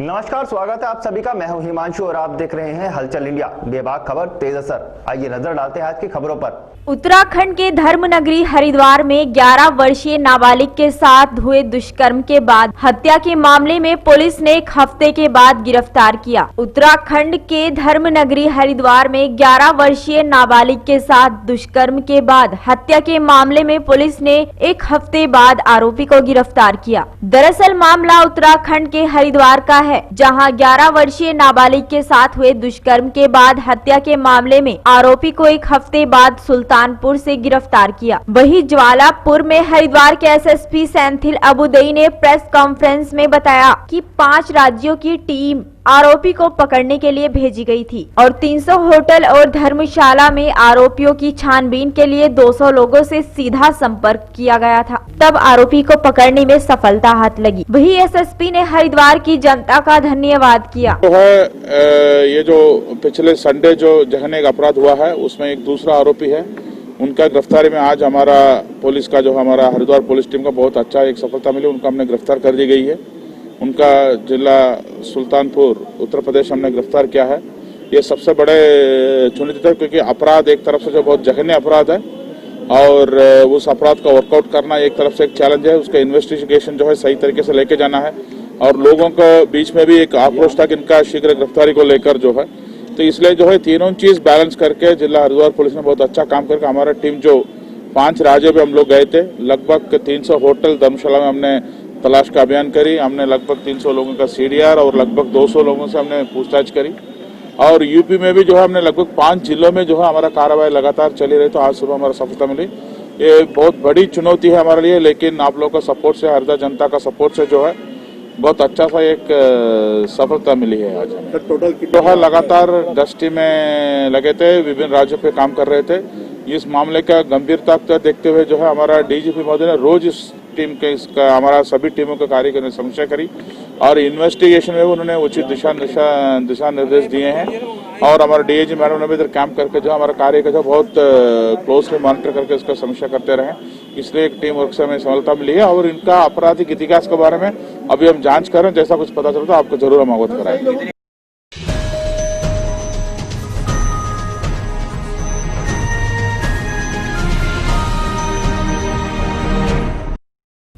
नमस्कार, स्वागत है आप सभी का। मैं हूं हिमांशु और आप देख रहे हैं हलचल इंडिया। बेबाक खबर तेज असर। आइए नजर डालते हैं आज की खबरों पर। उत्तराखंड के धर्मनगरी हरिद्वार में 11 वर्षीय नाबालिग के साथ हुए दुष्कर्म के बाद हत्या के मामले में पुलिस ने एक हफ्ते के बाद गिरफ्तार किया। उत्तराखंड के धर्मनगरी हरिद्वार में 11 वर्षीय नाबालिग के साथ दुष्कर्म के बाद हत्या के मामले में पुलिस ने एक हफ्ते बाद आरोपी को गिरफ्तार किया। दरअसल मामला उत्तराखंड के हरिद्वार का है, जहां 11 वर्षीय नाबालिग के साथ हुए दुष्कर्म के बाद हत्या के मामले में आरोपी को एक हफ्ते बाद सुल्तानपुर से गिरफ्तार किया। वहीं ज्वालापुर में हरिद्वार के एसएसपी सेंथिल अबुदई ने प्रेस कॉन्फ्रेंस में बताया कि 5 राज्यों की टीम आरोपी को पकड़ने के लिए भेजी गई थी और 300 होटल और धर्मशाला में आरोपियों की छानबीन के लिए 200 लोगों से सीधा संपर्क किया गया था। तब आरोपी को पकड़ने में सफलता हाथ लगी। वहीं एसएसपी ने हरिद्वार की जनता का धन्यवाद किया। तो है ये जो पिछले संडे जो जघन्य एक अपराध हुआ है, उसमें एक दूसरा आरोपी है, उनका गिरफ्तारी में आज हमारा पुलिस का जो हमारा हरिद्वार पुलिस टीम का बहुत अच्छा एक सफलता मिली। उनका हमने गिरफ्तार कर दी गई है। उनका जिला सुल्तानपुर उत्तर प्रदेश हमने गिरफ्तार किया है। ये सबसे बड़े चुनौती था, क्योंकि अपराध एक तरफ से जो बहुत जघन्य अपराध है और उस अपराध का वर्कआउट करना एक तरफ से एक चैलेंज है। उसका इन्वेस्टिगेशन जो है सही तरीके से लेके जाना है और लोगों के बीच में भी एक आक्रोश था कि इनका शीघ्र गिरफ्तारी को लेकर जो है, तो इसलिए जो है तीनों चीज बैलेंस करके जिला हरिद्वार पुलिस ने बहुत अच्छा काम करके हमारा टीम जो 5 राज्यों में हम लोग गए थे, लगभग 300 होटल धर्मशाला में हमने तलाश का अभियान करी। हमने लगभग 300 लोगों का सीडीआर और लगभग 200 लोगों से हमने पूछताछ करी। और यूपी में भी जो है हमने लगभग 5 जिलों में जो है हमारा कार्रवाई लगातार चली रही। तो आज सुबह हमारा सफलता मिली। ये बहुत बड़ी चुनौती है हमारे लिए, लेकिन आप लोगों का सपोर्ट से, हरिद्वार जनता का सपोर्ट से जो है बहुत अच्छा सा एक सफलता मिली है। आज हमें टोटल जो है लगातार गश्ती में लगे थे, विभिन्न राज्यों पे काम कर रहे थे। इस मामले का गंभीरता को देखते हुए जो है हमारा डीजीपी महोदय ने रोज इस टीम के इसका हमारा सभी टीमों के कार्य की समीक्षा करी और इन्वेस्टिगेशन में उन्होंने उचित दिशा निर्देश दिए हैं। और हमारे डीआईजी मैडम ने भी इधर कैंप करके जो हमारा कार्य का जो बहुत क्लोजली मॉनिटर करके इसका समीक्षा करते रहे। इसलिए एक टीम वर्क से हमें सफलता मिली है और इनका आपराधिक इतिहास के बारे में अभी हम जांच कर रहे हैं। जैसा कुछ पता चलता है आपको जरूर हम अवगत कराएंगे।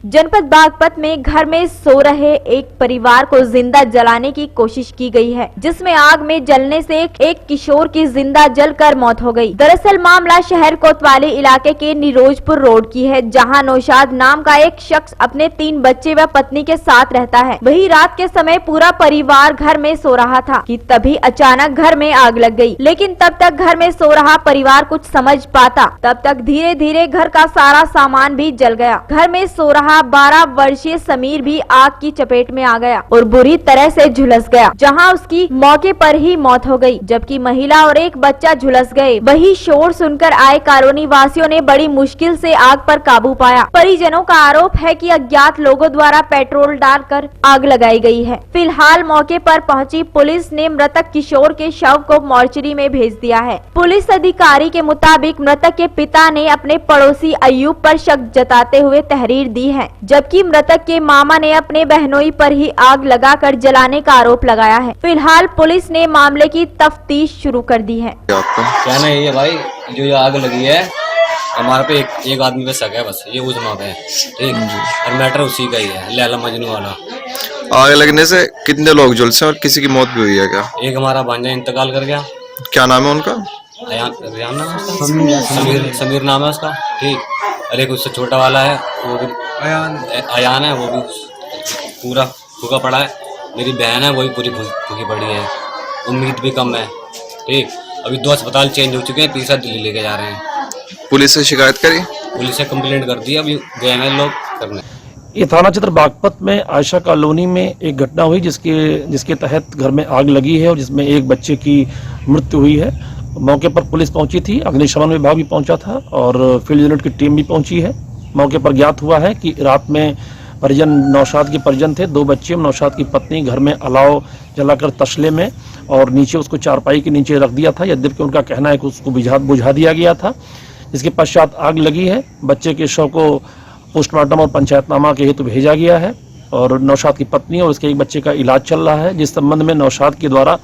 जनपद बागपत में घर में सो रहे एक परिवार को जिंदा जलाने की कोशिश की गई है, जिसमें आग में जलने से एक किशोर की जिंदा जलकर मौत हो गई। दरअसल मामला शहर कोतवाली इलाके के निरोजपुर रोड की है, जहां नौशाद नाम का एक शख्स अपने 3 बच्चे व पत्नी के साथ रहता है। वही रात के समय पूरा परिवार घर में सो रहा था कि तभी अचानक घर में आग लग गई। लेकिन तब तक घर में सो रहा परिवार कुछ समझ पाता तब तक धीरे धीरे घर का सारा सामान भी जल गया। घर में सो रहा 12 वर्षीय समीर भी आग की चपेट में आ गया और बुरी तरह से झुलस गया, जहां उसकी मौके पर ही मौत हो गई, जबकि महिला और एक बच्चा झुलस गए। वही शोर सुनकर आए कॉलोनी वासियों ने बड़ी मुश्किल से आग पर काबू पाया। परिजनों का आरोप है कि अज्ञात लोगों द्वारा पेट्रोल डालकर आग लगाई गई है। फिलहाल मौके पर पहुंची पुलिस ने मृतक किशोर के शव को मोर्चरी में भेज दिया है। पुलिस अधिकारी के मुताबिक मृतक के पिता ने अपने पड़ोसी अयूब पर शक जताते हुए तहरीर दी है, जबकि मृतक के मामा ने अपने बहनोई पर ही आग लगाकर जलाने का आरोप लगाया है। फिलहाल पुलिस ने मामले की तफ्तीश शुरू कर दी है। क्या नहीं है भाई, जो आग लगी है हमारे पे एक आदमी पे शक है, बस ये उजमा पे है, ठीक। और मैटर उसी का ही है, लैला मजनू वाला। आग लगने से कितने लोग झुलसे और किसी की मौत भी हुई है क्या? एक हमारा भांजा इंतकाल कर गया। क्या नाम है उनका? समीर नाम है उसका, ठीक। और एक उससे छोटा वाला है, वो भी अयान है, वो भी पूरा फूका पड़ा है। मेरी बहन है, वो भी पूरी फूकी पड़ी है। उम्मीद भी कम है, ठीक। अभी 2 अस्पताल चेंज हो चुके हैं, तीसरा दिल्ली लेके जा रहे हैं। पुलिस से शिकायत करी? पुलिस से कंप्लेंट कर दी, अभी गए हैं लोग करने। ये थाना क्षेत्र बागपत में आयशा कॉलोनी में एक घटना हुई, जिसके तहत घर में आग लगी है और जिसमें एक बच्चे की मृत्यु हुई है। मौके पर पुलिस पहुंची थी, अग्निशमन विभाग भी पहुंचा था और फील्ड यूनिट की टीम भी पहुंची है। मौके पर ज्ञात हुआ है कि रात में परिजन, नौशाद के परिजन थे, 2 बच्चे, नौशाद की पत्नी घर में अलाव जलाकर तसले में और नीचे उसको चारपाई के नीचे रख दिया था। यद्यपि उनका कहना है कि उसको बुझा दिया गया था, जिसके पश्चात आग लगी है। बच्चे के शव को पोस्टमार्टम और पंचायतनामा के हेतु भेजा गया है और नौशाद की पत्नी और उसके एक बच्चे का इलाज चल रहा है, जिस संबंध में नौशाद के द्वारा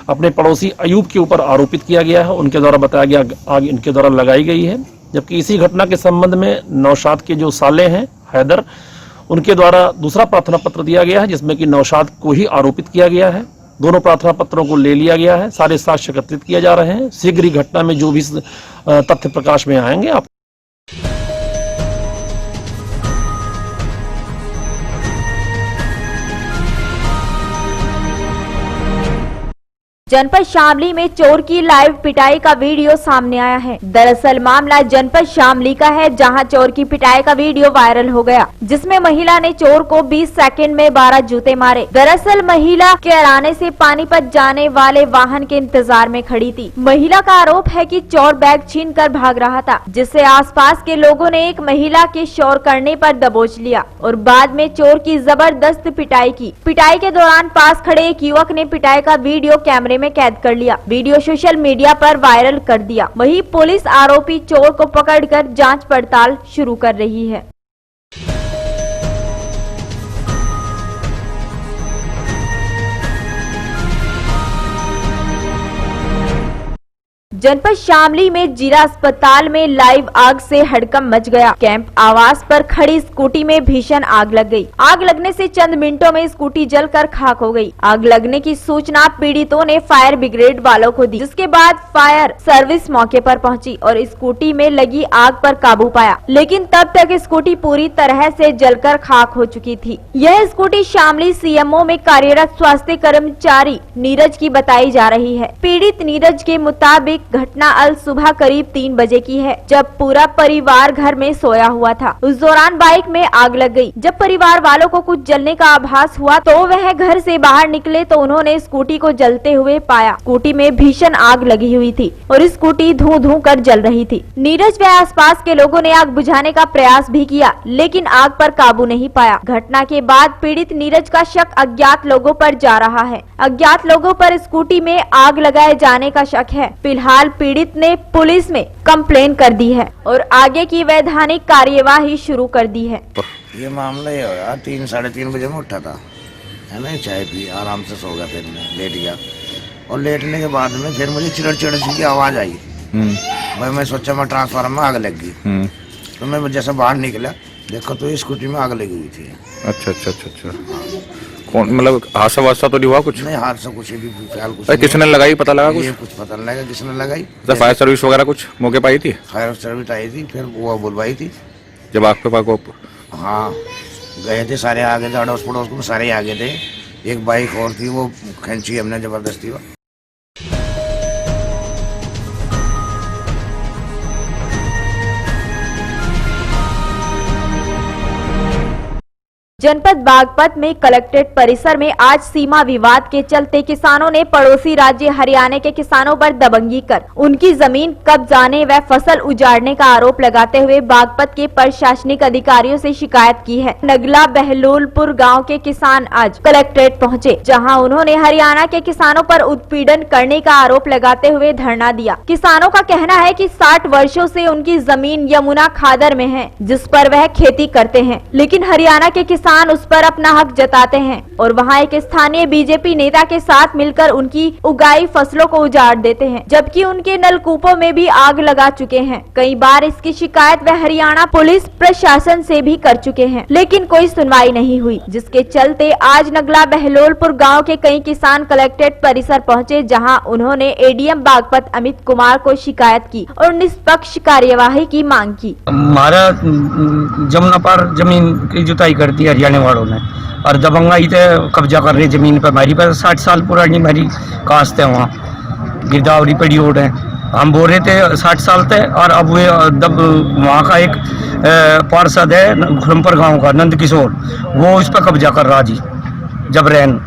अपने पड़ोसी अयूब के ऊपर आरोपित किया गया है। उनके द्वारा बताया गया आग इनके द्वारा लगाई गई है। जबकि इसी घटना के संबंध में नौशाद के जो साले हैं हैदर, उनके द्वारा दूसरा प्रार्थना पत्र दिया गया है, जिसमें कि नौशाद को ही आरोपित किया गया है। दोनों प्रार्थना पत्रों को ले लिया गया है, सारे साक्ष्य एकत्रित किए जा रहे हैं। शीघ्र ही घटना में जो भी तथ्य प्रकाश में आएंगे आप जनपद शामली में चोर की लाइव पिटाई का वीडियो सामने आया है। दरअसल मामला जनपद शामली का है, जहां चोर की पिटाई का वीडियो वायरल हो गया, जिसमें महिला ने चोर को 20 सेकंड में 12 जूते मारे। दरअसल महिला किराने से पानीपत जाने वाले वाहन के इंतजार में खड़ी थी। महिला का आरोप है कि चोर बैग छीनकर भाग रहा था, जिससे आसपास के लोगों ने एक महिला के शोर करने पर दबोच लिया और बाद में चोर की जबरदस्त पिटाई की। पिटाई के दौरान पास खड़े एक युवक ने पिटाई का वीडियो कैमरे में कैद कर लिया। वीडियो सोशल मीडिया पर वायरल कर दिया। वहीं पुलिस आरोपी चोर को पकड़कर जांच पड़ताल शुरू कर रही है। जनपद शामली में जिला अस्पताल में लाइव आग से हड़कंप मच गया। कैंप आवास पर खड़ी स्कूटी में भीषण आग लग गई। आग लगने से चंद मिनटों में स्कूटी जलकर खाक हो गई। आग लगने की सूचना पीड़ितों ने फायर ब्रिगेड वालों को दी, जिसके बाद फायर सर्विस मौके पर पहुंची और स्कूटी में लगी आग पर काबू पाया, लेकिन तब तक स्कूटी पूरी तरह से जलकर खाक हो चुकी थी। यह स्कूटी शामली सीएमओ में कार्यरत स्वास्थ्य कर्मचारी नीरज की बताई जा रही है। पीड़ित नीरज के मुताबिक घटना अल सुबह करीब 3 बजे की है, जब पूरा परिवार घर में सोया हुआ था। उस दौरान बाइक में आग लग गई। जब परिवार वालों को कुछ जलने का आभास हुआ तो वह घर से बाहर निकले तो उन्होंने स्कूटी को जलते हुए पाया। स्कूटी में भीषण आग लगी हुई थी और स्कूटी धुआं धुआं कर जल रही थी। नीरज व आसपास के लोगों ने आग बुझाने का प्रयास भी किया, लेकिन आग पर काबू नहीं पाया। घटना के बाद पीड़ित नीरज का शक अज्ञात लोगों पर जा रहा है। अज्ञात लोगों पर स्कूटी में आग लगाए जाने का शक है। फिलहाल पीड़ित ने पुलिस में कंप्लेन कर दी है और आगे की वैधानिक कार्यवाही शुरू कर दी है। ये मामला ये होया 3 साढ़े 3 बजे में उठा था, है ना, चाय पी आराम से सो गया, फिर मैं लेट गया और लेटने के बाद में फिर मुझे चिड़चिड़ की आवाज आई। भाई मैं सोचा मैं ट्रांसफार्मर में आग लग गई, तो मैं जैसे बाहर निकला देखो तो स्कूटी में आग लगी हुई थी। अच्छा अच्छा अच्छा अच्छा, कौन मतलब हादसा वादसा तो नहीं हुआ कुछ? नहीं, हादसा कुछ भी फिलहाल कुछ नहीं। किसने लगाई पता लगा कुछ? ये कुछ पता नहीं लगा किसने लगाई। फायर सर्विस वगैरह कुछ मौके पर आई थी? फायर सर्विस आई थी, फिर वो बुलवाई थी। जब आग पे पाको? हाँ गए थे सारे, आगे थे, अड़ोस पड़ोस में सारे आगे थे। एक बाइक और थी वो खींची हमने जबरदस्ती। जनपद बागपत में कलेक्ट्रेट परिसर में आज सीमा विवाद के चलते किसानों ने पड़ोसी राज्य हरियाणा के किसानों पर दबंगी कर उनकी जमीन कब्जाने व फसल उजाड़ने का आरोप लगाते हुए बागपत के प्रशासनिक अधिकारियों से शिकायत की है। नगला बहलोलपुर गांव के किसान आज कलेक्ट्रेट पहुंचे, जहां उन्होंने हरियाणा के किसानों पर उत्पीड़न करने का आरोप लगाते हुए धरना दिया। किसानों का कहना है कि 60 वर्षों से उनकी जमीन यमुना खादर में है, जिस पर वह खेती करते हैं, लेकिन हरियाणा के किसान उस पर अपना हक जताते हैं और वहां एक स्थानीय बीजेपी नेता के साथ मिलकर उनकी उगाई फसलों को उजाड़ देते हैं, जबकि उनके नलकूपों में भी आग लगा चुके हैं। कई बार इसकी शिकायत वे हरियाणा पुलिस प्रशासन से भी कर चुके हैं, लेकिन कोई सुनवाई नहीं हुई, जिसके चलते आज नगला बहलोलपुर गांव के कई किसान कलेक्ट्रेट परिसर पहुंचे, जहां उन्होंने एडीएम बागपत अमित कुमार को शिकायत की और निष्पक्ष कार्यवाही की मांग की। हमारा जमुना पर जमीन की जुताई करती है हरियाणा वालों ने और दबंगाई से कब्जा कर रहे जमीन पर। हमारी पर 60 साल पुरानी हमारी कास्ट है, वहाँ गिरदावरी पड़ी ओड है। हम बोल रहे थे 60 साल थे और अब वे वहाँ का एक पार्षद है खुरमपुर गांव का नंद किशोर, वो उस पर कब्जा कर रहा जी। जब रैन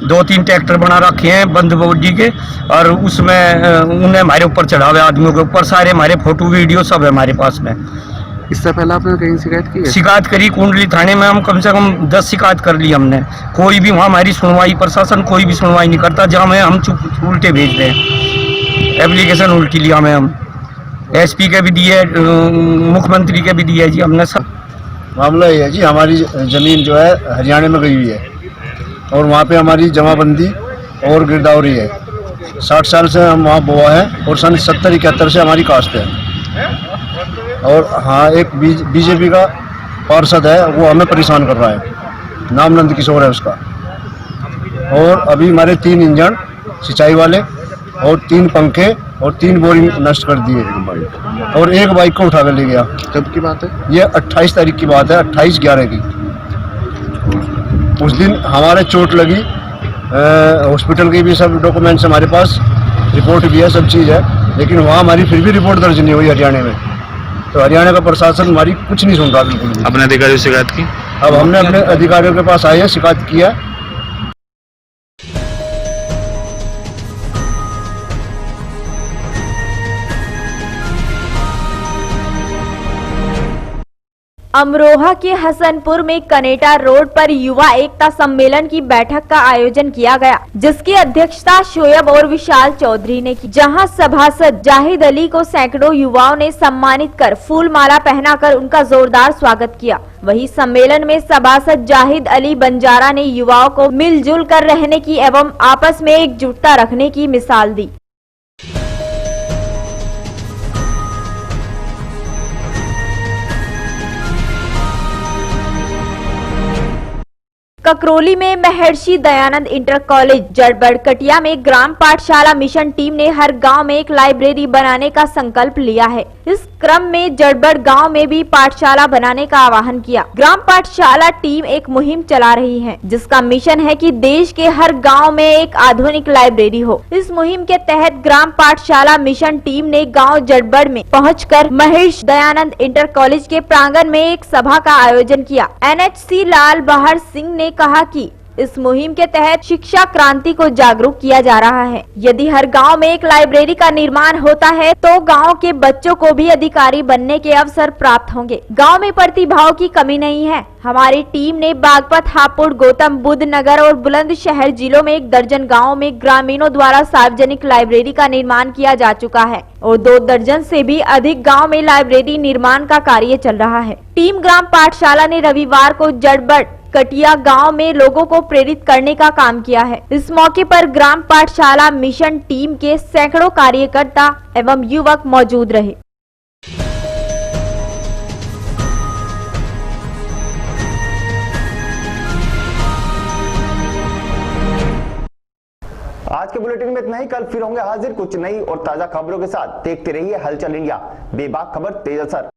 2-3 ट्रैक्टर बना रखे हैं बंद बॉडी के और उसमें उन्हें हमारे ऊपर चढ़ा हुआ आदमियों के ऊपर, सारे हमारे फोटो वीडियो सब है हमारे पास में। इससे पहले आपने कहीं शिकायत की है? शिकायत करी कुंडली थाने में, हम कम से कम 10 शिकायत कर ली हमने। कोई भी वहाँ हमारी सुनवाई, प्रशासन कोई भी सुनवाई नहीं करता। जहाँ में हम चुप उल्टे भेज रहे हैं, एप्लीकेशन उल्टी लिया में हम एसपी के भी दिए, मुख्यमंत्री के भी दिए जी हमने सब। मामला ये है जी, हमारी ज़मीन जो है हरियाणा में गई हुई है और वहाँ पे हमारी जमाबंदी और गिरदावरी है। 60 साल से हम वहाँ बोआ है और सन 70-71 से हमारी कास्ट है। और हाँ, एक बीजेपी का पार्षद है, वो हमें परेशान कर रहा है, नाम नंद किशोर है उसका। और अभी हमारे 3 इंजन सिंचाई वाले और 3 पंखे और 3 बोरिंग नष्ट कर दिए और एक बाइक को उठा कर ले गया। कब की बात है? ये 28 तारीख की बात है, 28/11 की। उस दिन हमारे चोट लगी, हॉस्पिटल के भी सब डॉक्यूमेंट्स हमारे पास, रिपोर्ट भी है, सब चीज़ है, लेकिन वहाँ हमारी फिर भी रिपोर्ट दर्ज नहीं हुई हरियाणा में। तो हरियाणा का प्रशासन हमारी कुछ नहीं सुन रहा बिल्कुल भी। अपने अधिकारियों से शिकायत की? अब हमने अपने अधिकारियों के पास आए हैं, शिकायत किया। अमरोहा के हसनपुर में कनेटा रोड पर युवा एकता सम्मेलन की बैठक का आयोजन किया गया, जिसकी अध्यक्षता शोएब और विशाल चौधरी ने की, जहां सभासद जाहिद अली को सैकड़ों युवाओं ने सम्मानित कर फूल माला पहनाकर उनका जोरदार स्वागत किया। वहीं सम्मेलन में सभासद जाहिद अली बंजारा ने युवाओं को मिलजुल कर रहने की एवं आपस में एकजुटता रखने की मिसाल दी। ककरोली में महर्षि दयानंद इंटर कॉलेज जड़बड़कटिया में ग्राम पाठशाला मिशन टीम ने हर गांव में एक लाइब्रेरी बनाने का संकल्प लिया है। इस क्रम में जड़बड़ गांव में भी पाठशाला बनाने का आह्वान किया। ग्राम पाठशाला टीम एक मुहिम चला रही है, जिसका मिशन है कि देश के हर गांव में एक आधुनिक लाइब्रेरी हो। इस मुहिम के तहत ग्राम पाठशाला मिशन टीम ने गांव जड़बड़ में पहुंचकर महर्षि दयानंद इंटर कॉलेज के प्रांगण में एक सभा का आयोजन किया। NHC लाल बहार सिंह ने कहा कि इस मुहिम के तहत शिक्षा क्रांति को जागरूक किया जा रहा है। यदि हर गांव में एक लाइब्रेरी का निर्माण होता है तो गांव के बच्चों को भी अधिकारी बनने के अवसर प्राप्त होंगे। गांव में प्रतिभाओं की कमी नहीं है। हमारी टीम ने बागपत, हापुड़, गौतम बुद्ध नगर और बुलंदशहर जिलों में 1 दर्जन गाँव में ग्रामीणों द्वारा सार्वजनिक लाइब्रेरी का निर्माण किया जा चुका है और 2 दर्जन से भी अधिक गाँव में लाइब्रेरी निर्माण का कार्य चल रहा है। टीम ग्राम पाठशाला ने रविवार को जड़बड़ कटिया गांव में लोगों को प्रेरित करने का काम किया है। इस मौके पर ग्राम पाठशाला मिशन टीम के सैकड़ों कार्यकर्ता एवं युवक मौजूद रहे। आज के बुलेटिन में इतना ही। कल फिर होंगे हाजिर कुछ नई और ताजा खबरों के साथ। देखते रहिए हलचल इंडिया, बेबाक खबर तेज असर।